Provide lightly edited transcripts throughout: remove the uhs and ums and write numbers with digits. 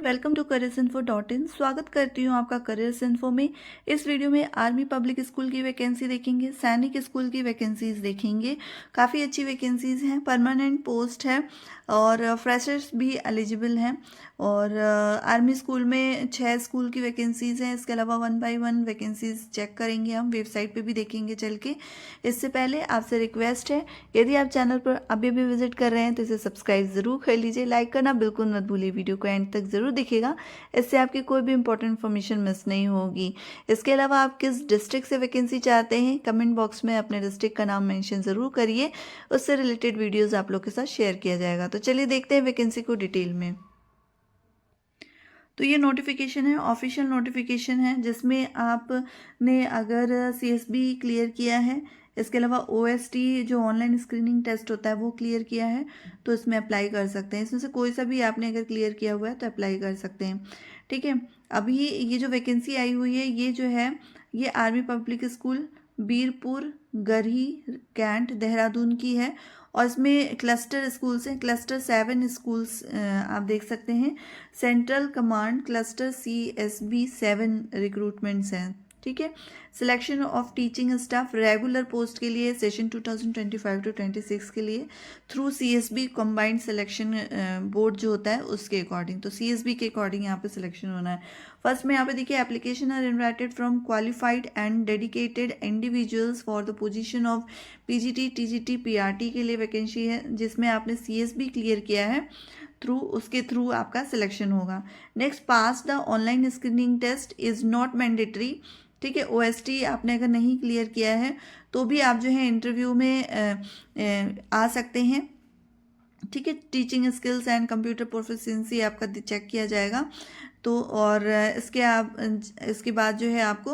Welcome to careersinfo.in। स्वागत करती हूँ आपका करियर्स इन्फो में। इस वीडियो में आर्मी पब्लिक स्कूल की वैकेंसी देखेंगे, सैनिक स्कूल की वैकेंसीज देखेंगे। काफ़ी अच्छी वैकेंसीज हैं, परमानेंट पोस्ट है और फ्रेशर्स भी एलिजिबल हैं। और आर्मी स्कूल में 6 स्कूल की वैकेंसीज हैं। इसके अलावा 1 बाय 1 वैकेंसीज चेक करेंगे, हम वेबसाइट पे भी देखेंगे चल के। इससे पहले आपसे रिक्वेस्ट है, यदि आप चैनल पर अभी भी विजिट कर रहे हैं तो इसे सब्सक्राइब ज़रूर कर लीजिए। लाइक करना बिल्कुल मत भूलिए, वीडियो को एंड तक ज़रूर दिखेगा, इससे आपकी कोई भी इंपॉर्टेंट इन्फॉर्मेशन मिस नहीं होगी। इसके अलावा आप किस डिस्ट्रिक्ट से वैकेंसी चाहते हैं, कमेंट बॉक्स में अपने डिस्ट्रिक्ट का नाम मेंशन ज़रूर करिए, उससे रिलेटेड वीडियोज़ आप लोग के साथ शेयर किया जाएगा। तो चलिए देखते हैं वैकेंसी को डिटेल में। तो ये नोटिफिकेशन है, ऑफिशियल नोटिफिकेशन है, जिसमें आपने अगर CSB क्लियर किया है, इसके अलावा OST जो ऑनलाइन स्क्रीनिंग टेस्ट होता है वो क्लियर किया है, तो इसमें अप्लाई कर सकते हैं। इसमें से कोई सा भी आपने अगर क्लियर किया हुआ है तो अप्लाई कर सकते हैं। ठीक है, अभी ये जो वैकेंसी आई हुई है, ये जो है ये army public school Birpur, Garhi, cantt, Dehradun की है। और इसमें क्लस्टर स्कूल्स हैं, क्लस्टर 7 स्कूल्स आप देख सकते हैं। Central command cluster CSB 7 recruitments हैं। ठीक है, selection of teaching staff regular post के लिए सेशन 2025 टू 26 के लिए through CSB combined selection board जो होता है उसके अकॉर्डिंग, तो CSB के अकॉर्डिंग यहाँ पे सिलेक्शन होना है। फर्स्ट में यहाँ पे देखिए, application are invited from qualified and dedicated individuals for the position of PGT, TGT, PRT के लिए वैकेंसी है, जिसमें आपने CSB क्लियर किया है, उसके थ्रू आपका सिलेक्शन होगा। Next, pass the online screening test is not mandatory. ठीक है, OST आपने अगर नहीं क्लियर किया है तो भी आप जो है इंटरव्यू में आ सकते हैं। ठीक है, teaching skills and computer proficiency आपका चेक किया जाएगा। तो और इसके बाद जो है आपको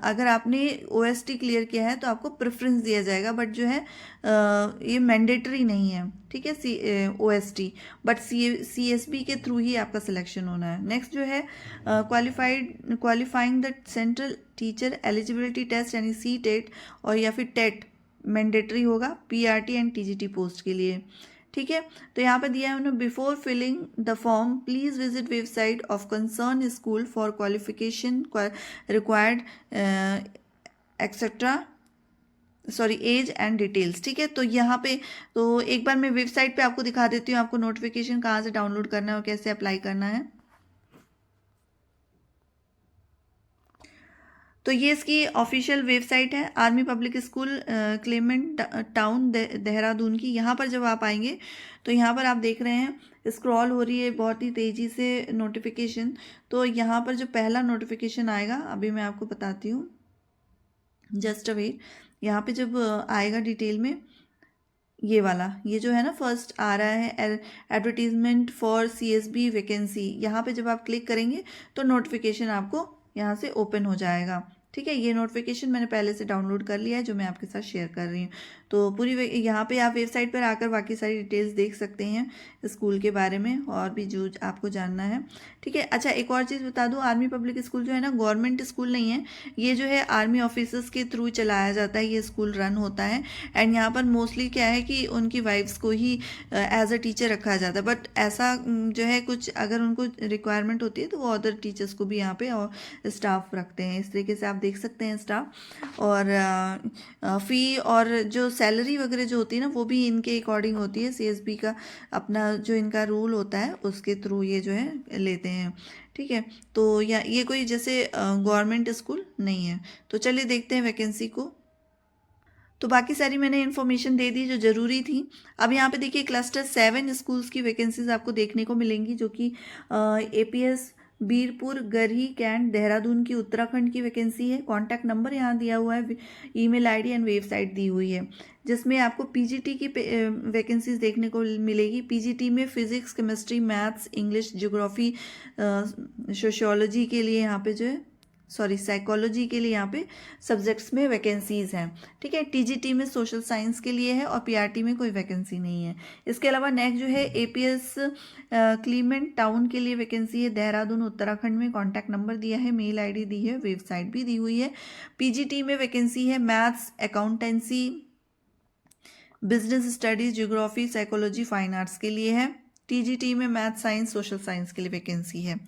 अगर आपने OST क्लियर किया है तो आपको प्रेफरेंस दिया जाएगा, बट जो है ये मैंडेटरी नहीं है। ठीक है, OST, बट CSB के थ्रू ही आपका सिलेक्शन होना है। नेक्स्ट जो है qualifying the central teacher eligibility test यानी CTET और या फिर TET मैंडेटरी होगा PRT एंड TGT पोस्ट के लिए। ठीक है, तो यहाँ पे दिया है उन्होंने, before filling the form please visit website of concern school for qualification required etcetera age and details. ठीक है, तो यहाँ पे तो एक बार मैं वेबसाइट पे आपको दिखा देती हूँ, आपको नोटिफिकेशन कहाँ से डाउनलोड करना है और कैसे अप्लाई करना है। तो ये इसकी ऑफिशियल वेबसाइट है, army public school Clement town Dehradun की। यहाँ पर जब आप आएंगे तो यहाँ पर आप देख रहे हैं स्क्रॉल हो रही है बहुत ही तेज़ी से नोटिफिकेशन। तो यहाँ पर जो पहला नोटिफिकेशन आएगा, अभी मैं आपको बताती हूँ, जस्ट वेट। यहाँ पे जब आएगा डिटेल में ये वाला, ये जो है ना फर्स्ट आ रहा है एडवर्टीजमेंट फॉर CSB वैकेंसी, यहाँ पे जब आप क्लिक करेंगे तो नोटिफिकेशन आपको यहाँ से ओपन हो जाएगा। ठीक है, ये नोटिफिकेशन मैंने पहले से डाउनलोड कर लिया है, जो मैं आपके साथ शेयर कर रही हूँ। तो पूरी यहाँ पे आप वेबसाइट पर आकर बाकी सारी डिटेल्स देख सकते हैं स्कूल के बारे में और भी जो आपको जानना है। ठीक है, अच्छा एक और चीज़ बता दूँ, आर्मी पब्लिक स्कूल जो है ना गवर्नमेंट स्कूल नहीं है, ये जो है आर्मी ऑफिसर्स के थ्रू चलाया जाता है, ये स्कूल रन होता है। एंड यहाँ पर मोस्टली क्या है कि उनकी वाइफ्स को ही एज अ टीचर रखा जाता है, बट ऐसा जो है कुछ अगर उनको रिक्वायरमेंट होती है तो वो अदर टीचर्स को भी यहाँ पे और स्टाफ रखते हैं। इस तरीके से आप देख सकते हैं स्टाफ। और फ़ी और जो सैलरी वगैरह जो होती है ना वो भी इनके अकॉर्डिंग होती है, CSB का अपना जो इनका रूल होता है उसके थ्रू ये जो है लेते हैं। ठीक है, तो ये कोई जैसे गवर्नमेंट स्कूल नहीं है। तो चलिए देखते हैं वैकेंसी को। तो बाकी सारी मैंने इन्फॉर्मेशन दे दी जो ज़रूरी थी। अब यहाँ पे देखिए क्लस्टर 7 स्कूल्स की वैकेंसीज आपको देखने को मिलेंगी, जो कि APS बीरपुर, गरही, कैंट, देहरादून की उत्तराखंड की वैकेंसी है। कॉन्टैक्ट नंबर यहाँ दिया हुआ है, ईमेल ID एंड वेबसाइट दी हुई है, जिसमें आपको PGT की वैकेंसीज देखने को मिलेगी। PGT में physics, chemistry, maths, English, geography, sociology के लिए यहाँ पे जो है साइकोलॉजी के लिए यहाँ पे सब्जेक्ट्स में वैकेंसीज हैं। ठीक है, TGT में सोशल साइंस के लिए है और PRT में कोई वैकेंसी नहीं है। इसके अलावा नेक्स्ट जो है APS क्लीमेंट टाउन के लिए वैकेंसी है, देहरादून उत्तराखंड में। कॉन्टैक्ट नंबर दिया है, मेल ID दी है, वेबसाइट भी दी हुई है। PGT में वैकेंसी है maths, accountancy, business studies, geography, psychology, fine arts के लिए है। टीजीटी में मैथ साइंस सोशल साइंस के लिए वैकेंसी है।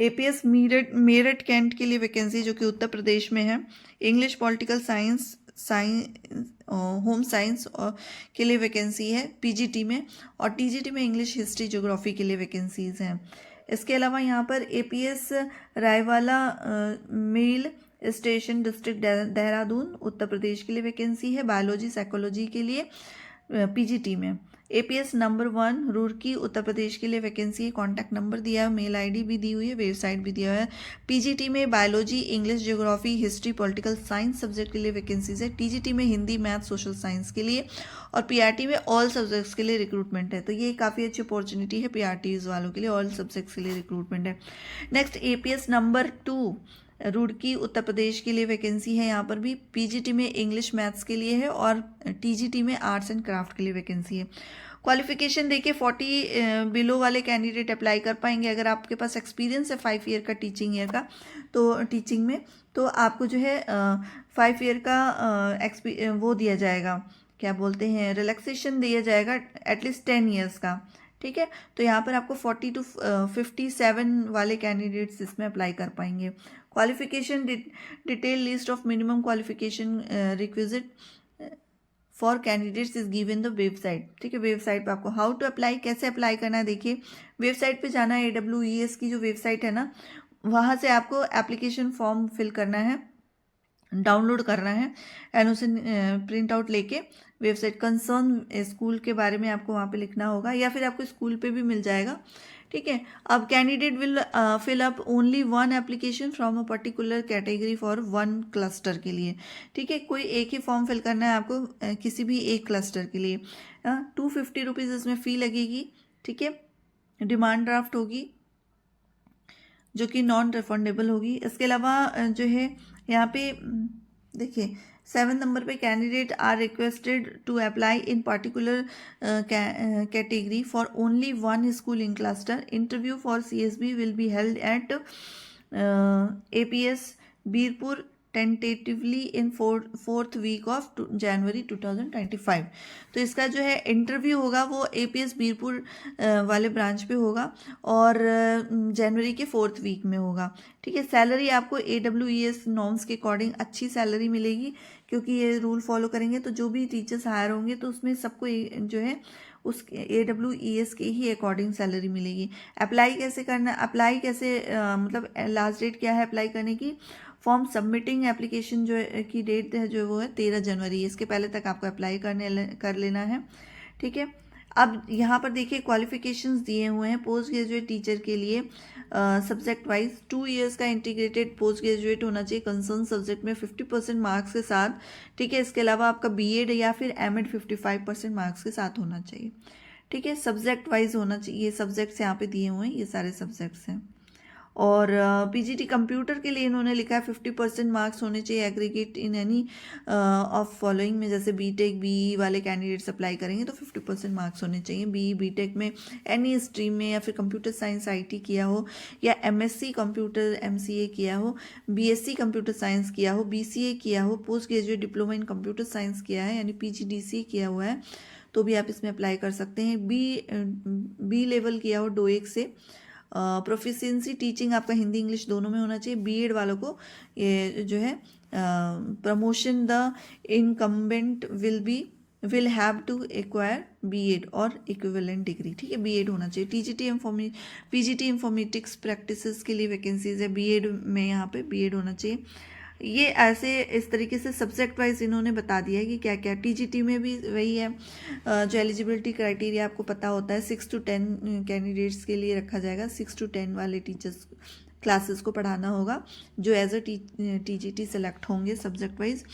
एपीएस मेरठ कैंट के लिए वैकेंसी जो कि उत्तर प्रदेश में है। English political science home science के लिए वैकेंसी है पीजीटी में, और टीजीटी में इंग्लिश हिस्ट्री ज्योग्राफी के लिए वैकेंसीज हैं। इसके अलावा यहाँ पर APS Raiwala mil station district Dehradun Uttar Pradesh के लिए वैकेंसी है बायोलॉजी साइकोलॉजी के लिए पीजीटी में। एपीएस नंबर 1 रुड़की उत्तर प्रदेश के लिए वैकेंसी है। कॉन्टैक्ट नंबर दिया है, मेल आईडी भी दी हुई है, वेबसाइट भी दिया है। पीजीटी में biology English geography history political science subject के लिए वैकेंसीज है। टीजीटी में हिंदी मैथ सोशल साइंस के लिए, और पीआरटी में ऑल सब्जेक्ट्स के लिए रिक्रूटमेंट है। तो ये काफ़ी अच्छी अपॉर्चुनिटी है पीआरटीज वालों के लिए, ऑल सब्जेक्ट्स के लिए रिक्रूटमेंट है। नेक्स्ट एपीएस नंबर 2 रुड़की उत्तर प्रदेश के लिए वैकेंसी है। यहाँ पर भी पीजीटी में इंग्लिश मैथ्स के लिए है, और टीजीटी में आर्ट्स एंड क्राफ्ट के लिए वैकेंसी है। क्वालिफिकेशन देखिए 40 बिलो वाले कैंडिडेट अप्लाई कर पाएंगे। अगर आपके पास एक्सपीरियंस है 5 ईयर का टीचिंग ईयर का, तो टीचिंग में तो आपको जो है 5 ईयर का वो दिया जाएगा, क्या बोलते हैं, रिलैक्सेशन दिया जाएगा एटलीस्ट 10 ईयर्स का। ठीक है, तो यहाँ पर आपको 40 to 57 वाले कैंडिडेट्स इसमें अप्लाई कर पाएंगे। Qualification detail list of minimum qualification requisite for candidates is given the website. ठीक है, वेबसाइट पे आपको हाउ टू अप्लाई, कैसे अप्लाई करना है, देखिए वेबसाइट पे जाना है। AWES की जो वेबसाइट है ना, वहाँ से आपको एप्लीकेशन फॉर्म फिल करना है, डाउनलोड करना है, एंड उसे प्रिंट आउट लेके वेबसाइट कंसर्न स्कूल के बारे में आपको वहाँ पे लिखना होगा, या फिर आपको स्कूल पे भी मिल जाएगा। ठीक है, अब candidate will fill up only 1 application from a particular category for 1 cluster के लिए। ठीक है, कोई एक ही फॉर्म फिल करना है आपको किसी भी एक क्लस्टर के लिए। 250 रुपीज़ इसमें फ़ी लगेगी। ठीक है, डिमांड ड्राफ्ट होगी जो कि नॉन रिफंडेबल होगी। इसके अलावा जो है यहाँ पे देखिए 7 नंबर पे candidate are requested to apply in particular category for only 1 school in cluster. Interview for CSB will be held at APS Birpur tentatively in 4th week of January 2025। तो इसका जो है इंटरव्यू होगा वो APS बीरपुर वाले ब्रांच पे होगा, और जनवरी के 4th वीक में होगा। ठीक है, सैलरी आपको AWES नॉर्म्स के अकॉर्डिंग अच्छी सैलरी मिलेगी, क्योंकि ये रूल फॉलो करेंगे तो जो भी टीचर्स हायर होंगे तो उसमें सबको जो है उस AWES के ही अकॉर्डिंग सैलरी मिलेगी। अप्लाई कैसे करना, अप्लाई कैसे मतलब लास्ट डेट क्या है अप्लाई करने की, फॉर्म सबमिटिंग एप्लीकेशन जो है की डेट है जो वो है 13 जनवरी। इसके पहले तक आपको अप्लाई कर लेना है। ठीक है, अब यहाँ पर देखिए क्वालिफिकेशंस दिए हुए हैं पोस्ट ग्रेजुएट टीचर के लिए सब्जेक्ट वाइज 2 इयर्स का इंटीग्रेटेड पोस्ट ग्रेजुएट होना चाहिए कंसर्न सब्जेक्ट में 50% मार्क्स के साथ। ठीक है, इसके अलावा आपका BEd या फिर MAd 55% मार्क्स के साथ होना चाहिए। ठीक है, सब्जेक्ट वाइज होना चाहिए। ये सब्जेक्ट्स यहाँ पे दिए हुए हैं, ये सारे सब्जेक्ट्स हैं। और PGT कंप्यूटर के लिए इन्होंने लिखा है 50% मार्क्स होने चाहिए aggregate in any of following में, जैसे BTech BE वाले कैंडिडेट्स अप्लाई करेंगे तो 50% मार्क्स होने चाहिए। BE BTech में एनी स्ट्रीम में, या फिर कंप्यूटर साइंस IT किया हो, या MSc कंप्यूटर MCA किया हो, BSc कंप्यूटर साइंस किया हो, BCA किया हो, post graduate diploma in computer science किया है यानी PGDCA किया हुआ है, तो भी आप इसमें अप्लाई कर सकते हैं। B लेवल किया हो DOEIC से। प्रोफिशिएंसी टीचिंग आपका हिंदी इंग्लिश दोनों में होना चाहिए। BEd वालों को ये जो है promotion the incumbent will have to acquire BEd और इक्विवेलेंट डिग्री। ठीक है, BEd होना चाहिए। PGT इंफॉर्मेटिक्स प्रैक्टिसेस के लिए वैकेंसीज है, BEd में यहाँ पे BEd होना चाहिए। ये ऐसे इस तरीके से सब्जेक्ट वाइज इन्होंने बता दिया है कि क्या क्या। TGT में भी वही है, जो एलिजिबिलिटी क्राइटेरिया आपको पता होता है 6 to 10 कैंडिडेट्स के लिए रखा जाएगा। 6 to 10 वाले टीचर्स क्लासेस को पढ़ाना होगा जो एज अ TGT सेलेक्ट होंगे सब्जेक्ट वाइज,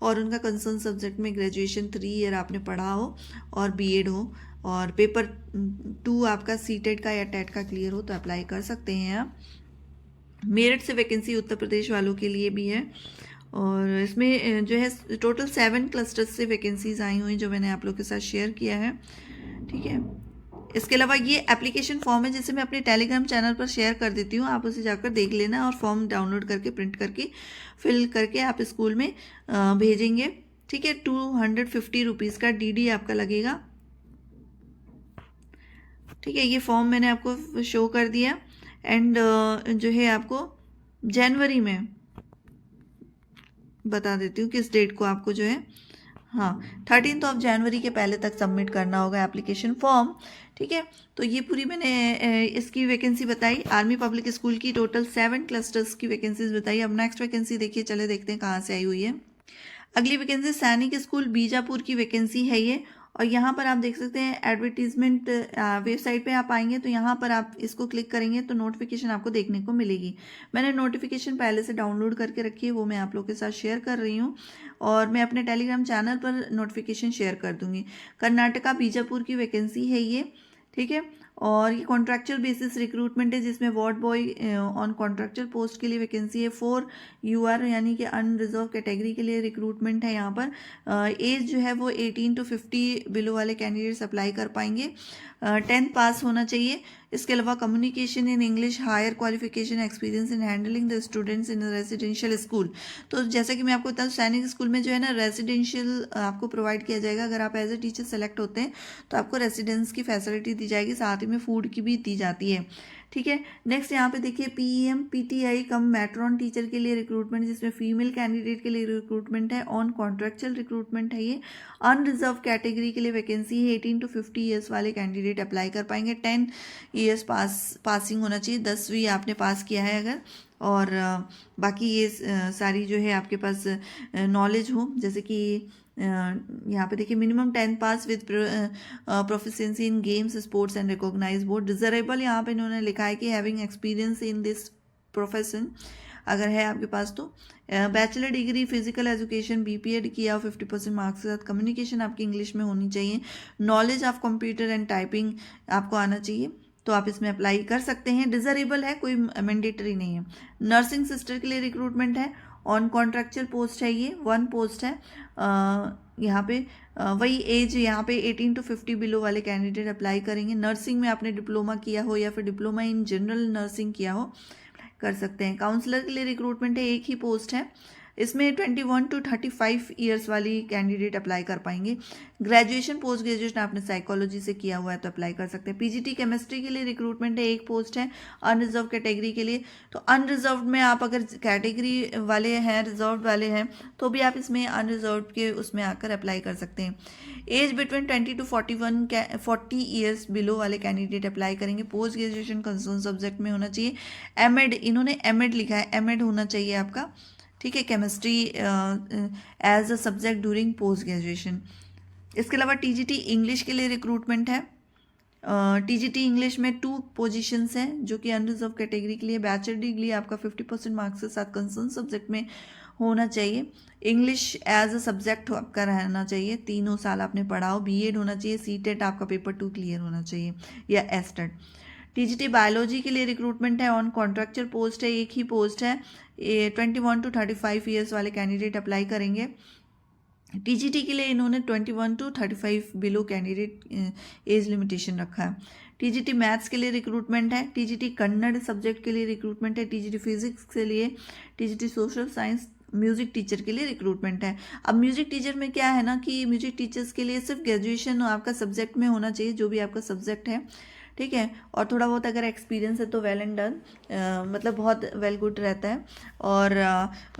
और उनका कंसर्न सब्जेक्ट में ग्रेजुएशन 3 ईयर आपने पढ़ा हो और BEd हो, और पेपर 2 आपका CTET का या TET का क्लियर हो तो अप्लाई कर सकते हैं आप। मेरठ से वैकेंसी उत्तर प्रदेश वालों के लिए भी है, और इसमें जो है टोटल 7 क्लस्टर्स से वैकेंसीज आई हुई जो मैंने आप लोग के साथ शेयर किया है। ठीक है, इसके अलावा ये एप्लीकेशन फॉर्म है जिसे मैं अपने टेलीग्राम चैनल पर शेयर कर देती हूँ, आप उसे जाकर देख लेना और फॉर्म डाउनलोड करके प्रिंट करके फिल करके आप स्कूल में भेजेंगे। ठीक है, 250 रुपीज़ का DD आपका लगेगा। ठीक है, ये फॉर्म मैंने आपको शो कर दिया। एंड जो है आपको जनवरी में बता देती हूँ किस डेट को आपको जो है, हाँ 13 जनवरी के पहले तक सबमिट करना होगा एप्लीकेशन फॉर्म। ठीक है, तो ये पूरी मैंने इसकी वैकेंसी बताई। आर्मी पब्लिक स्कूल की टोटल 7 क्लस्टर्स की वैकेंसीज बताई। अब नेक्स्ट वैकेंसी देखिए, चले देखते हैं कहाँ से आई हुई है। अगली वैकेंसी सैनिक स्कूल बीजापुर की वैकेंसी है ये। और यहाँ पर आप देख सकते हैं एडवर्टीजमेंट वेबसाइट पे आप आएंगे तो यहाँ पर आप इसको क्लिक करेंगे तो नोटिफिकेशन आपको देखने को मिलेगी। मैंने नोटिफिकेशन पहले से डाउनलोड करके रखी है, वो मैं आप लोग के साथ शेयर कर रही हूँ और मैं अपने टेलीग्राम चैनल पर नोटिफिकेशन शेयर कर दूंगी। कर्नाटका बीजापुर की वैकेंसी है ये। ठीक है, और ये कॉन्ट्रैक्चुअल बेसिस रिक्रूटमेंट है जिसमें ward boy on contractual post के लिए वैकेंसी है। 4 UR यानी कि अनरिजर्व कैटेगरी के लिए रिक्रूटमेंट है। यहाँ पर एज जो है वो 18 to 50 बिलो वाले कैंडिडेट्स अप्लाई कर पाएंगे। 10th पास होना चाहिए। इसके अलावा communication in English, higher qualification, experience in handling the students in residential school. तो जैसा कि मैं आपको बता दूं, सैनिक स्कूल में जो है ना रेजिडेंशियल आपको प्रोवाइड किया जाएगा। अगर आप एज ए टीचर सेलेक्ट होते हैं तो आपको रेजिडेंस की फैसिलिटी दी जाएगी, साथ ही में फूड की भी दी जाती है। ठीक है, नेक्स्ट यहाँ पे देखिए PEM PTI कम मैट्रॉन टीचर के लिए रिक्रूटमेंट, जिसमें फीमेल कैंडिडेट के लिए रिक्रूटमेंट है। ऑन कॉन्ट्रैक्चुअल रिक्रूटमेंट है ये। अनरिजर्व कैटेगरी के लिए वैकेंसी है। 18 to 50 ईयर्स वाले कैंडिडेट अप्लाई कर पाएंगे। 10 ईयर्स पासिंग होना चाहिए, 10वीं आपने पास किया है अगर। और बाकी ये सारी जो है आपके पास नॉलेज हो, जैसे कि यहाँ पे देखिए minimum 10th pass with proficiency in games, sports and recognize board. Desirable यहाँ पे इन्होंने लिखा है कि having experience in this profession, अगर है आपके पास तो। Bachelor degree physical education BPEd किया 50% मार्क्स के साथ। कम्युनिकेशन आपकी इंग्लिश में होनी चाहिए। Knowledge of computer and typing आपको आना चाहिए, तो आप इसमें अप्लाई कर सकते हैं। डिजरेबल है, कोई मैंडेटरी नहीं है। नर्सिंग सिस्टर के लिए रिक्रूटमेंट है। ऑन कॉन्ट्रैक्चुअल पोस्ट है ये, 1 पोस्ट है। यहाँ पे वही एज यहाँ पे 18 to 50 बिलो वाले कैंडिडेट अप्लाई करेंगे। नर्सिंग में आपने डिप्लोमा किया हो या फिर डिप्लोमा इन जनरल नर्सिंग किया हो, कर सकते हैं। काउंसलर के लिए रिक्रूटमेंट है, 1 ही पोस्ट है। इसमें 21 to 35 ईयर्स वाली कैंडिडेट अप्लाई कर पाएंगे। ग्रेजुएशन पोस्ट ग्रेजुएशन आपने साइकोलॉजी से किया हुआ है तो अप्लाई कर सकते हैं। PGT केमिस्ट्री के लिए रिक्रूटमेंट है, 1 पोस्ट है अनरिजर्व कैटेगरी के लिए। तो अनरिजर्व में आप अगर कैटेगरी वाले हैं, रिजर्व वाले हैं, तो भी आप इसमें अनरिजर्व के उसमें आकर अप्लाई कर सकते हैं। Age between 20 to 40 years below वाले कैंडिडेट अप्लाई करेंगे। पोस्ट ग्रेजुएशन कंसर्न सब्जेक्ट में होना चाहिए। एमएड, इन्होंने एमएड लिखा है, एमएड होना चाहिए आपका। ठीक है, chemistry as a subject during post graduation. इसके अलावा TGT इंग्लिश के लिए रिक्रूटमेंट है। TGT इंग्लिश में 2 पोजीशंस हैं जो कि अनरिजर्व कैटेगरी के लिए। बैचलर डिग्री आपका 50% मार्क्स के साथ कंसर्न सब्जेक्ट में होना चाहिए। इंग्लिश एज अ सब्जेक्ट आपका रहना चाहिए, 3 साल आपने पढ़ा हो। BEd होना चाहिए। CTET आपका पेपर 2 क्लियर होना चाहिए या STET। TGT बायोलॉजी के लिए रिक्रूटमेंट है। ऑन कॉन्ट्रैक्चुअल पोस्ट है, 1 ही पोस्ट है। 21 to 35 ईयर्स वाले कैंडिडेट अप्लाई करेंगे। TGT के लिए इन्होंने 21 to 35 below candidate age limitation रखा है। TGT मैथ्स के लिए रिक्रूटमेंट है। TGT कन्नड़ सब्जेक्ट के लिए रिक्रूटमेंट है। TGT फिजिक्स के लिए, TGT social science, music teacher के लिए रिक्रूटमेंट है। अब म्यूजिक टीचर में क्या है ना कि म्यूजिक टीचर्स के लिए सिर्फ ग्रेजुएशन आपका सब्जेक्ट में होना चाहिए, जो भी आपका सब्जेक्ट है। ठीक है, और थोड़ा बहुत अगर एक्सपीरियंस है तो वेल एंड डन, मतलब बहुत वेल गुड रहता है। और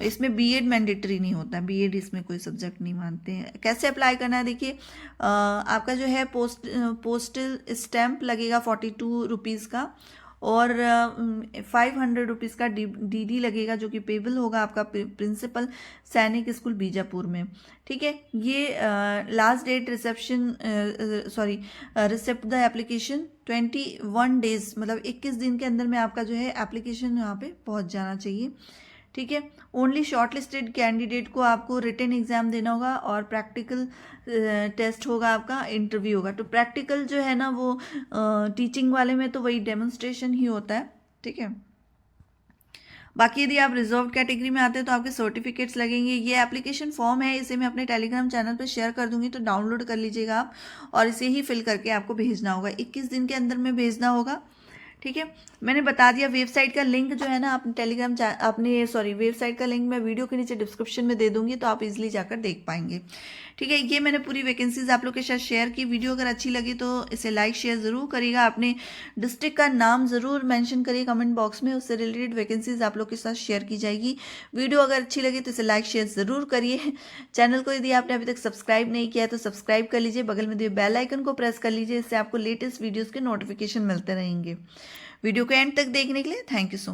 इसमें BEd मैंडेटरी नहीं होता है, BEd इसमें कोई सब्जेक्ट नहीं मानते हैं। कैसे अप्लाई करना है देखिए, आपका जो है पोस्टल स्टैम्प लगेगा 42 रुपीज़ का, और 500 रुपीज़ का DD लगेगा, जो कि पेबल होगा आपका प्रिंसिपल सैनिक स्कूल बीजापुर में। ठीक है, ये last date receipt the application 21 days, मतलब 21 दिन के अंदर में आपका जो है एप्लीकेशन यहाँ पे पहुँच जाना चाहिए। ठीक है, ओनली शॉर्टलिस्टेड कैंडिडेट को आपको रिटन एग्जाम देना होगा और प्रैक्टिकल टेस्ट होगा, आपका इंटरव्यू होगा। तो प्रैक्टिकल जो है ना वो टीचिंग वाले में तो वही डेमोन्स्ट्रेशन ही होता है। ठीक है, बाकी यदि आप रिजर्व कैटेगरी में आते हैं तो आपके सर्टिफिकेट्स लगेंगे। ये एप्लीकेशन फॉर्म है, इसे मैं अपने टेलीग्राम चैनल पर शेयर कर दूंगी, तो डाउनलोड कर लीजिएगा आप, और इसे ही फिल करके आपको भेजना होगा। 21 दिन के अंदर में भेजना होगा। ठीक है, मैंने बता दिया। वेबसाइट का लिंक जो है ना, अपने टेलीग्राम वेबसाइट का लिंक मैं वीडियो के नीचे डिस्क्रिप्शन में दे दूंगी, तो आप इजीली जाकर देख पाएंगे। ठीक है, ये मैंने पूरी वैकेंसीज आप लोग के साथ शेयर की। वीडियो अगर अच्छी लगी तो इसे लाइक शेयर ज़रूर करिएगा। अपने डिस्ट्रिक्ट का नाम ज़रूर मेंशन करिए कमेंट बॉक्स में, उससे रिलेटेड वैकेंसीज आप लोग के साथ शेयर की जाएगी। वीडियो अगर अच्छी लगी तो इसे लाइक शेयर ज़रूर करिए। चैनल को यदि आपने अभी तक सब्सक्राइब नहीं किया है तो सब्सक्राइब कर लीजिए, बगल में दिए बेल आइकन को प्रेस कर लीजिए, इससे आपको लेटेस्ट वीडियोज़ के नोटिफिकेशन मिलते रहेंगे। वीडियो को एंड तक देखने के लिए थैंक यू सो मच।